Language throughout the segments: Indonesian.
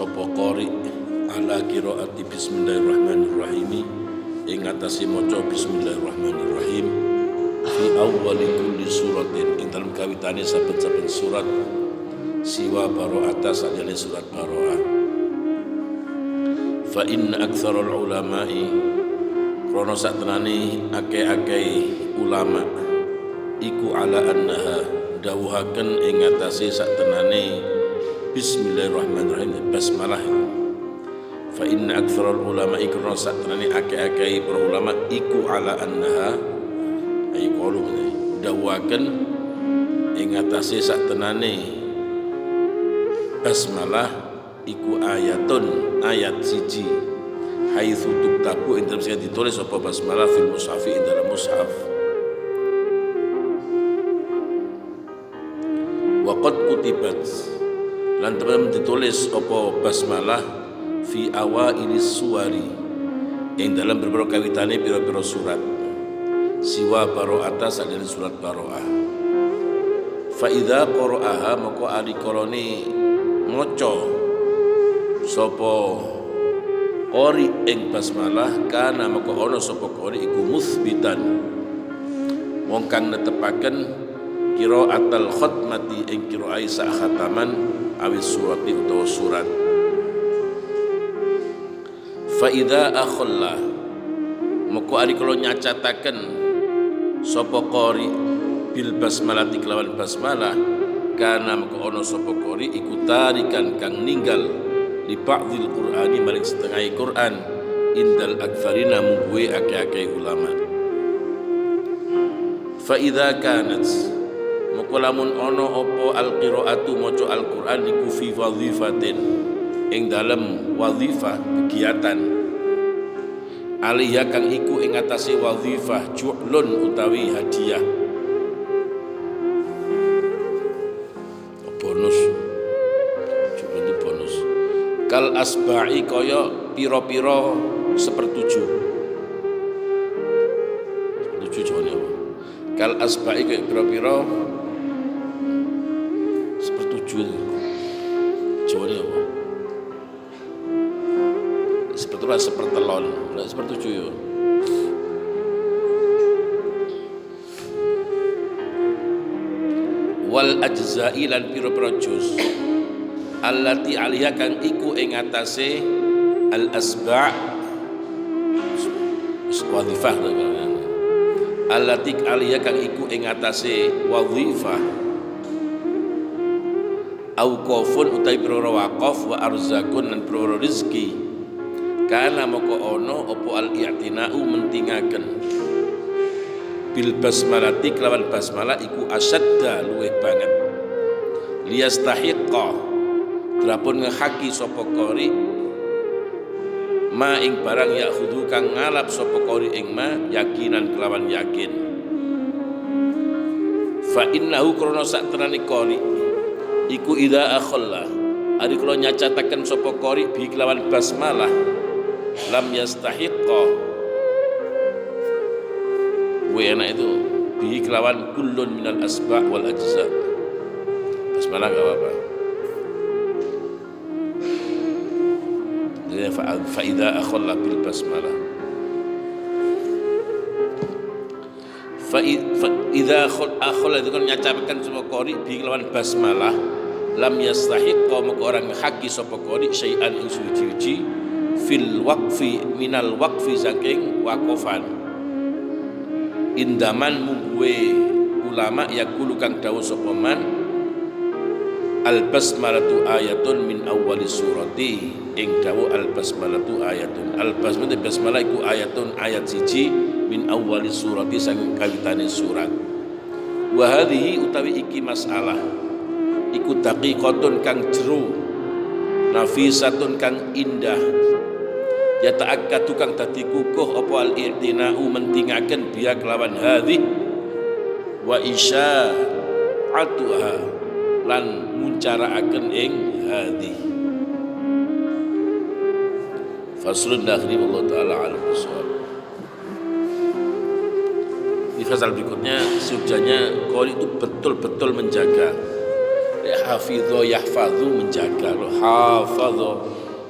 sapa qari ala qiraati bismillahirrahmanirrahim ing atase maca bismillahirrahmanirrahim fi awwali kulli suratin ing dalem kawitane saben-saben surat siwa baro'ata saliyane surat baro'ah. Fa inna aktsaral ulama'i krana satenane akeh-akeh ulama iku ala annaha dawuhaken ing atase satenane bismillahirrahmanirrahim basmalah. Fa inna aktsaral ulama'i krana satenane akeh-akeh para ulama iku ala annaha ay qalu dawuhaken ing atase satenane basmalah iku ayatun ayat siji haitsu tuktabu ing dalem sing ditulis apa basmalah fil mushaf ing dalam mushaf wa qad kutibat lan teman ditulis apa basmalah fi awailis suwari ing dalam beberapa kawitane pira-pira surat siwa baro'ata saliyane surat baro'ah. Fa idza qara'aha maka ali korone maca sapa qari ing basmalah kana maka ana sapa qari iku musbitan wong kang netepaken qiraatul khatmati ing qiraai sak khataman awis surat utawa surat. Fa idza akhalla maka ari kala nyacataken sapa qari bil basmalati kelawan basmalah kana maka ana sapa qari iku tarikan kang ninggal li ba'dil qur'ani maring setengah Quran indal aktsarina mungguwe akeh-akeh ulama. Fa idza kanat maka lamun ana apa al-qiraatu maca al-Qur'an iku fi wadhifatin ing dalem wadhifah kegiatan aliyah kang iku ing atase wadhifah ju'lun utawi hadiah bonus itu bonus kal asba'i kaya pira-pira sepertujuh jawane apa kal asba'i kaya pira-pira sepertujuh jawane apa sepertujuh sepertelon lha sepertujuh yo wal ajza'i lan pira-pira juz allati alaiha kang iku ing atase al asba' wadhifah allati alaiha kang iku ing atase wadhifah auqafun utawi pira-pira waqaf wa arzakun lan pira-pira rezeki kana moko ono opo al i'tina'u mentingaken bil basmalati kelawan basmalah iku asadda luwih banget liyastahiqqa drapun ngehaki sapa qari ma ing barang yakhudu kang ngalap sapa qari ing ma yakinan kelawan yakin. Fa innahu krana saktenane qari iku idza akhalla ari kula nyacataken sapa qari bi kelawan basmalah lam yastahiqqa wena itu bi kelawan kullun minal asba' wal ajza. Basmalah enggak apa-apa. Jadi fa idza akhalla bil basmalah fa idza akhalla itu kan nyacapkan sapa qari bi kelawan basmalah lam yastahiqqa maka orang haki sapa qari syai'an ing suci-suci fil waqfi minal waqfi saking waqafan indaman mungguwe ulama yakulu kang dawuh sapa man al basmalatu ayatun min awwali surati ing dawuh al basmalatu ayatun al basmalah iku ayatun ayat siji min awwali surati saking kawitane surat. Wa hadhihi utawi iki masalah iku daqiqatun kang jero nafisatun kang indah ya ta'akkadu kang dadi kukuh apa al-i'tina'u mentingaken biya kelawan hadhi wa isya'atuha lan muncaraaken ing hadhi. Faslun dakhli Allah ta'ala alam bisawab. Di fasal berikutnya subjanya qari itu betul-betul menjaga Hafidho yahfadhu menjaga, hafadho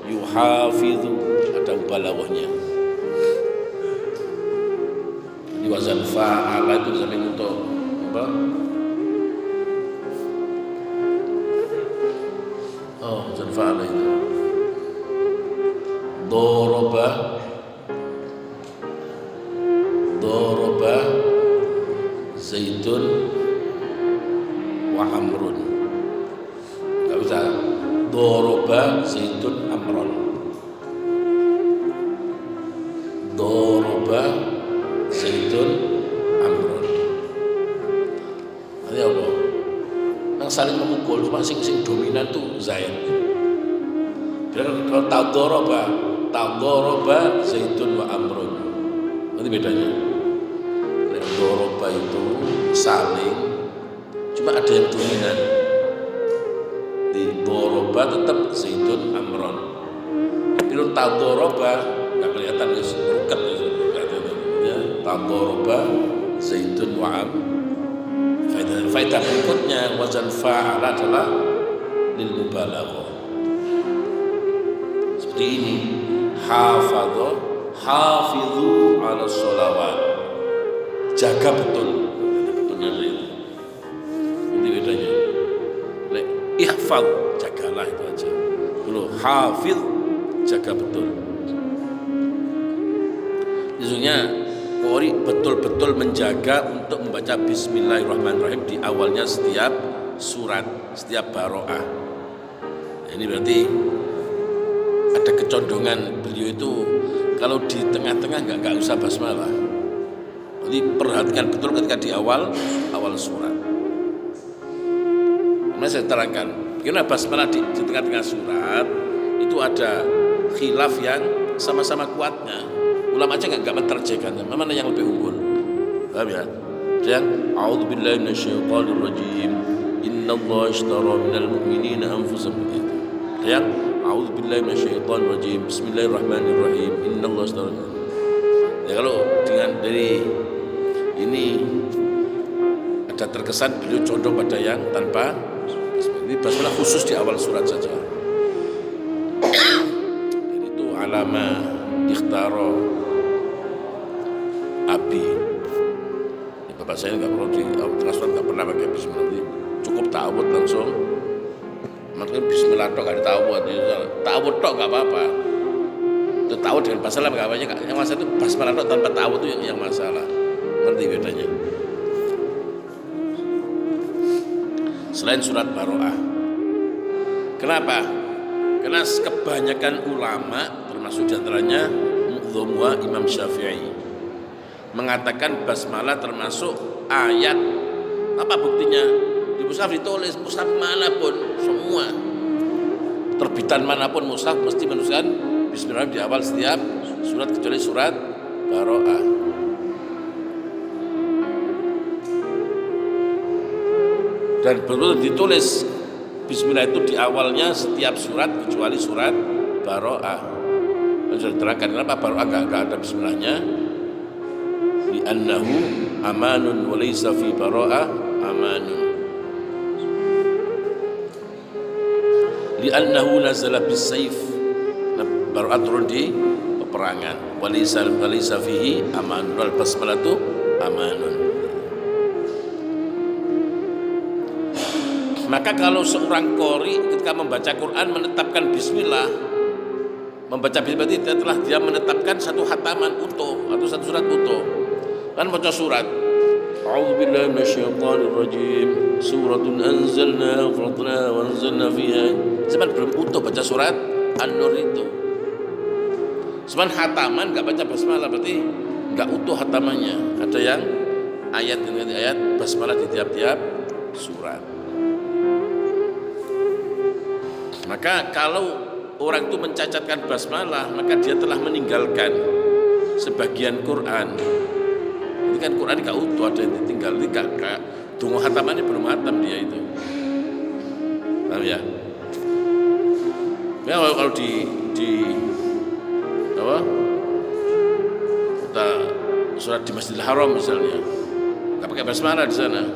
yuhafidhu ada mubalawahnya. Di wazan fa'ala itu saling untuk apa? Oh, wazan fa'ala itu Doroba Zaidun wa Amrun. Gak bisa Doroba Zaidun Amron. Doroba Zaidun Amron. Nanti apa? Yang saling memukul cuma sing dominan tuh Zaid. Kalau Tadoroba Zaidun wa Amrun. Nanti bedanya. Doroba itu saling, cuma ada yang dominan. Di doroba tetap Zaidun Amron. Tapi kalau Tadoroba nggak kelihatan ruket ya. Tadoroba Zaidun wa Amrun. Faedah berikutnya wazan fa'ala adalah lil mubalaghah. Seperti ini, hafidhu ala sholawat, jaga betul itu. Ini bedanya. Ihfaz, jagalah itu aja. Kalau hafidh, jaga betul. Sesungguhnya qori betul-betul menjaga untuk membaca Bismillahirrahmanirrahim di awalnya setiap surat, setiap baroah. Ini berarti ada kecondongan beliau itu kalau di tengah-tengah nggak usah basmalah. Jadi perhatikan betul ketika di awal surat. Karena saya terangkan, karena basmalah di tengah-tengah surat itu ada khilaf yang sama-sama kuatnya. Ulama aja nggak menterjehkan mana yang lebih unggul. Paham ya? Yang a'udzubillahi minasyaitonirrajim. Innallaha ishtara minal mu'minina anfusahum. Yang a'udzubillahi minasyaitonirrajim. Bismillahirrahmanirrahim. Innallaha ishtara. Ya kalau dengan dari ini ada terkesan beliau condong pada yang tanpa ini basmalah khusus di awal surat saja. Dan itu alama ikhtaro abi. Ya, bapak saya nggak perlu di tengah surat nggak pernah pakai bismillah, cukup ta'awud langsung. Maksudnya bismillah tok nggak ditawud, ta'awud tok nggak apa-apa. Itu ta'awud dengan basmalah nggak apa-apa. Yang masalah itu basmalah tok tanpa ta'awud itu yang masalah. Ngerti bedanya? Selain surat Baroah. Kenapa? Karena kebanyakan ulama termasuk diantaranya Mu'dhamwa Imam Syafi'i mengatakan basmalah termasuk ayat. Apa buktinya? Di mushaf ditulis, mushaf manapun, semua terbitan manapun mushaf mesti menuliskan Bismillahirrahmanirrahim di awal setiap surat kecuali surat Baroah. Dan betul ditulis Bismillah itu di awalnya setiap surat kecuali surat Baroah. Sudah terangkan kenapa Baroah enggak ada Bismillahnya. Li'annahu amanun wa laysa fi Baroah amanun. Li'annahu nazala bis-sayf. Baroah turun di peperangan. Wa laysa fihi amanun. Wal basmalah itu amanun. Maka kalau seorang qori ketika membaca Quran menetapkan bismillah, membaca bismillah itu telah dia menetapkan satu khataman utuh atau satu surat utuh. Kan baca surat A'udzubillahi minasyaitonirrajim, suratun anzalna faradna wa anzalna fiha. Sebenarnya belum utuh baca surat An-Nur itu. Sebenarnya khataman enggak baca basmalah berarti enggak utuh khatamannya. Ada yang ayat dengan ayat basmalah di tiap-tiap surat. Maka kalau orang itu mencacatkan basmalah, maka dia telah meninggalkan sebagian Quran. Ini kan Quran gak utuh, ada yang ditinggal. Ini gak dungo hatamannya belum hatam dia itu. Paham ya? Ya kalau di apa? Kita surat di Masjidil Haram misalnya, gak pakai basmalah di sana.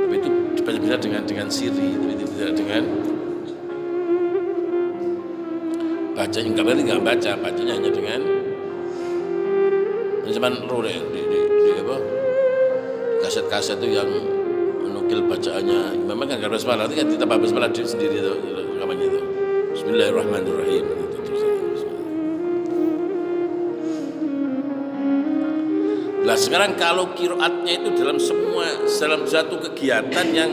Tapi itu dibaca bisa dengan siri, tapi tidak dengan baca. Enggak berarti enggak baca, bacanya hanya dengan zaman role di apa kaset-kaset itu yang menukil bacaannya Imam kan gak basmalah, nanti kan ditambah basmalah sendiri itu rekamannya itu. Bismillahirrahmanirrahim. Nah sekarang kalau kiroatnya itu dalam satu kegiatan yang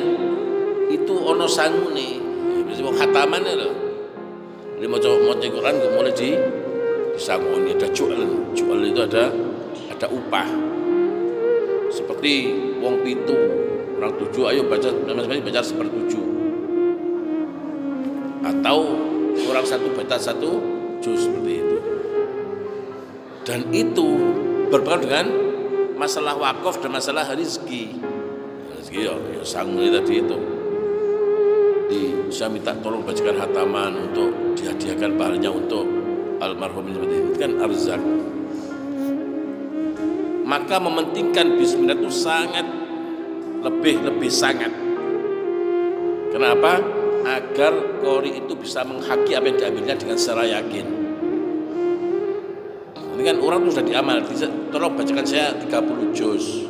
itu ono sangune, misalnya khataman itu, lima cowok mau Quran mulai disangoni, ada jual itu ada upah. Seperti wong pitu orang 7, ayo baca sepertujuh, atau orang satu baca 1 juz seperti itu. Dan itu berpengaruh dengan masalah wakaf dan masalah rezeki. Rezeki ya sanggup tadi itu. Saya minta tolong bacakan hataman untuk dihadiahkan pahalanya untuk almarhum seperti itu kan arzak. Maka mementingkan bismillah itu sangat lebih sangat. Kenapa? Agar qori itu bisa menghaki apa yang diambilnya dengan secara yakin. Ini kan orang itu sudah diamal, tolong bacakan saya 30 juz.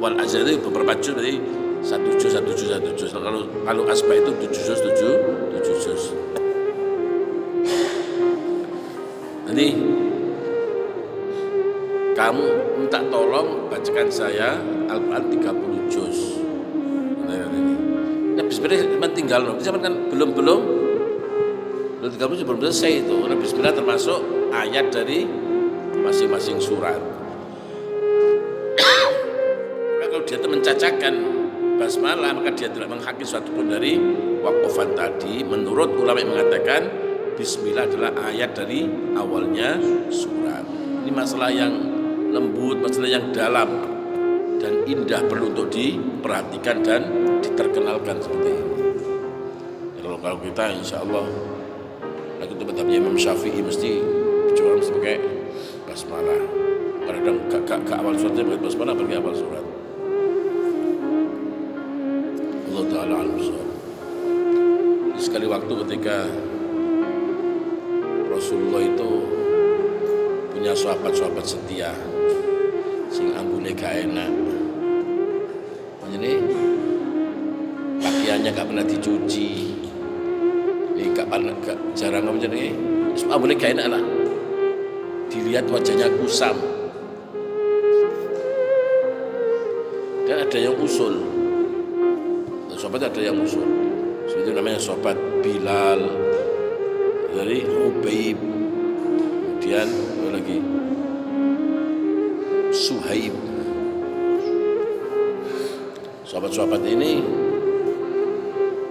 Wal azhar itu beberapa juz, berarti 1 juz. Kalau asbah itu 7 juz. Jadi kamu minta tolong bacakan saya Al-Quran 30 juz. Nah, bismillah tinggal, zaman kan belum 30 juz belum selesai itu. Nah, bismillah termasuk ayat dari masing-masing surat. Nah, kalau dia mencacakan basmalah, maka dia tidak menghakimi suatu pun dari wakofan tadi. Menurut ulama yang mengatakan bismillah adalah ayat dari awalnya surat. Ini masalah yang lembut, masalah yang dalam dan indah, perlu untuk diperhatikan dan diterkenalkan seperti ini. Kalau kita insya Allah lagi itu betapnya Imam Syafi'i mesti pakai basmalah. Kadang ke awal suratnya pakai basmalah, pergi awal surat. Allah Ta'ala al-Musab. Sekali waktu ketika Rasulullah itu punya sahabat-sahabat setia sing ambune gak enak. Jadi pakaiannya gak pernah dicuci. Ini gak jarang apa jadi ambune gak enak lah. Dilihat wajahnya kusam. Dan ada yang usul. Sahabat ada yang usul. Itu namanya sahabat Bilal, dari Ubaib, kemudian lagi Suhaib. Sahabat-sahabat ini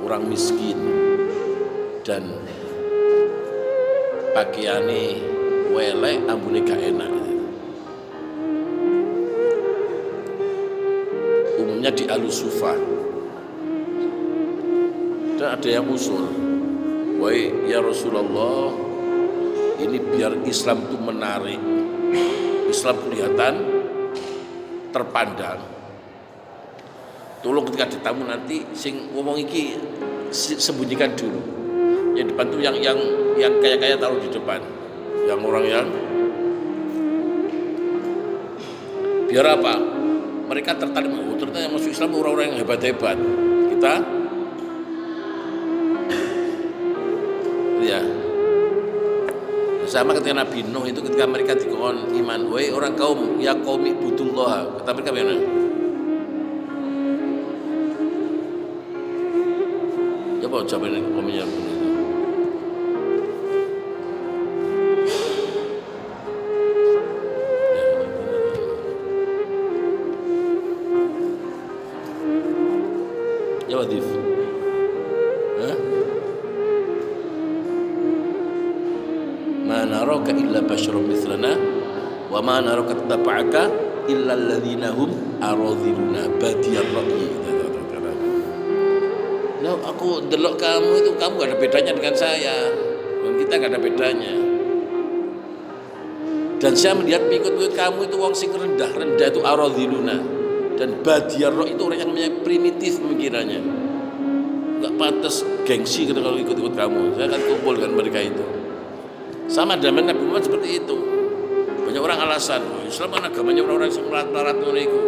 orang miskin dan pakaiane welek, ambune gak enak. Umumnya di Al-Sufa. Dan ada yang usul, wahai ya Rasulullah, ini biar Islam itu menarik, Islam kelihatan terpandang. Tolong ketika ditamu nanti sing ngomong iki sembunyikan dulu. Yang depan tuh yang kaya-kaya taruh di depan. Yang orang yang biar apa? Mereka tertarik, ternyata yang masuk Islam orang-orang yang hebat-hebat. Kita ya sama ketika Nabi Nuh itu, ketika mereka dikon iman, wahai orang kaum, ya qaumi ibudullah, kata mereka bagaimana? Coba jawaban kaumnya itu. Ya Wadif. Ma naraka illa basyarum mithlana wa ma naraka taba'aka illa alladhina hum aradhiluna badiyar ra'yi. Nah, aku delok kamu itu, kamu gak ada bedanya dengan saya, dan kita gak ada bedanya. Dan saya melihat pengikut kamu itu wong sing rendah itu aradhiluna. Dan badiyar roh itu orang yang primitif pemikirannya, nggak pantas gengsi kalau ikut-ikut kamu. Saya akan kumpul dengan mereka itu. Sama dengan Nabi Muhammad seperti itu. Banyak orang alasan, Islam kan agamanya orang-orang yang melarat itu.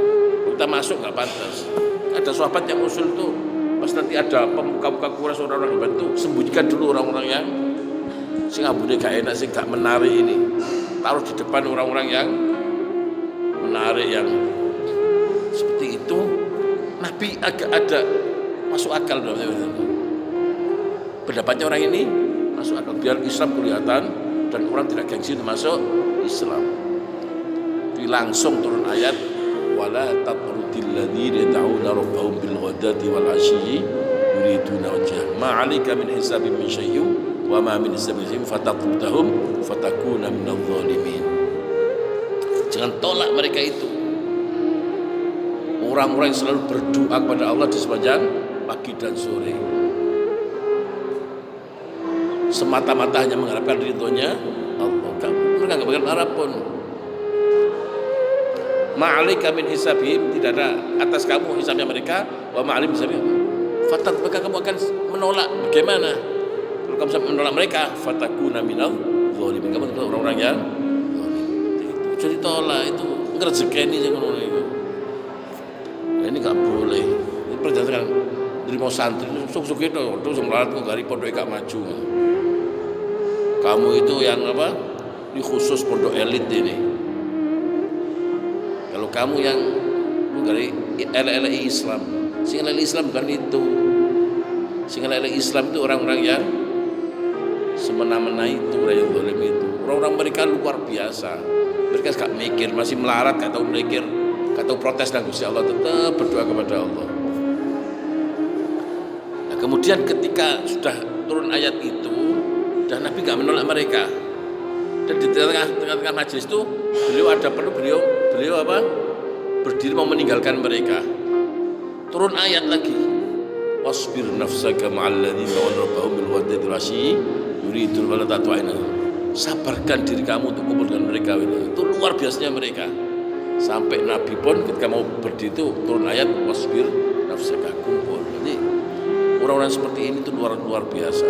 Kita masuk nggak pantas. Ada sahabat yang usul tuh, pas nanti ada pemuka-pemuka kuras orang-orang bantu, sembunyikan dulu orang-orang yang sing abune gak enak, sing gak menarik ini, taruh di depan orang-orang yang menarik, yang seperti itu. Nabi agak ada masuk akal pendapatnya orang ini, masuk akal biar Islam kelihatan dan orang tidak gengsi untuk masuk Islam. Jadi langsung turun ayat wala tatrudil ladzina yad'una rabbahum bil ghadati wal 'ashyi yuriduna wajhah ma 'alaika min hisabihim min syai'in wa ma min hisabihim fatatrudahum fatakuna minadh dhalimin. Jangan tolak mereka itu. Orang-orang yang selalu berdoa kepada Allah di sepanjang pagi dan sore, semata-mata hanya mengharapkan ridhonya Allah. Mereka nggak bakal harap pun. Ma'alika min hisabihim, tidak ada atas kamu hisabnya mereka, wa ma'alim hisabihim. Fatat, maka kamu akan menolak. Bagaimana? Kalau kamu sampai menolak mereka, fatakuna minal zalimin. Kamu itu orang-orang yang zalim. Jadi tolak itu ngerjekeni yang ngono itu. Ini nggak boleh. Ini perjalanan dari mau santri sok-sok itu, terus melarat kok dari pondok gak maju. Kamu itu yang apa? Ini khusus pondok elit ini. Kalau kamu yang dari LLI Islam, sing LLI Islam bukan itu. Sing LLI Islam itu orang-orang yang semena-mena itu, yang zalim itu. Orang-orang mereka luar biasa. Mereka gak mikir, masih melarat, gak tahu mikir, gak tahu protes dan Gusti Allah, tetap berdoa kepada Allah. Nah, kemudian ketika sudah turun ayat itu, dan Nabi gak menolak mereka. Dan di tengah-tengah majelis itu beliau ada perlu beliau apa? Berdiri mau meninggalkan mereka. Turun ayat lagi. Wasbir nafsaka ma'al ladzina rabbahum bil ghadati wal 'ashyi yuridul walata tu'ina. Sabarkan diri kamu untuk kumpul dengan mereka. Itu luar biasanya mereka. Sampai Nabi pun ketika mau berdiri itu turun ayat wasbir nafsaka, kumpul. Jadi orang-orang seperti ini itu luar biasa.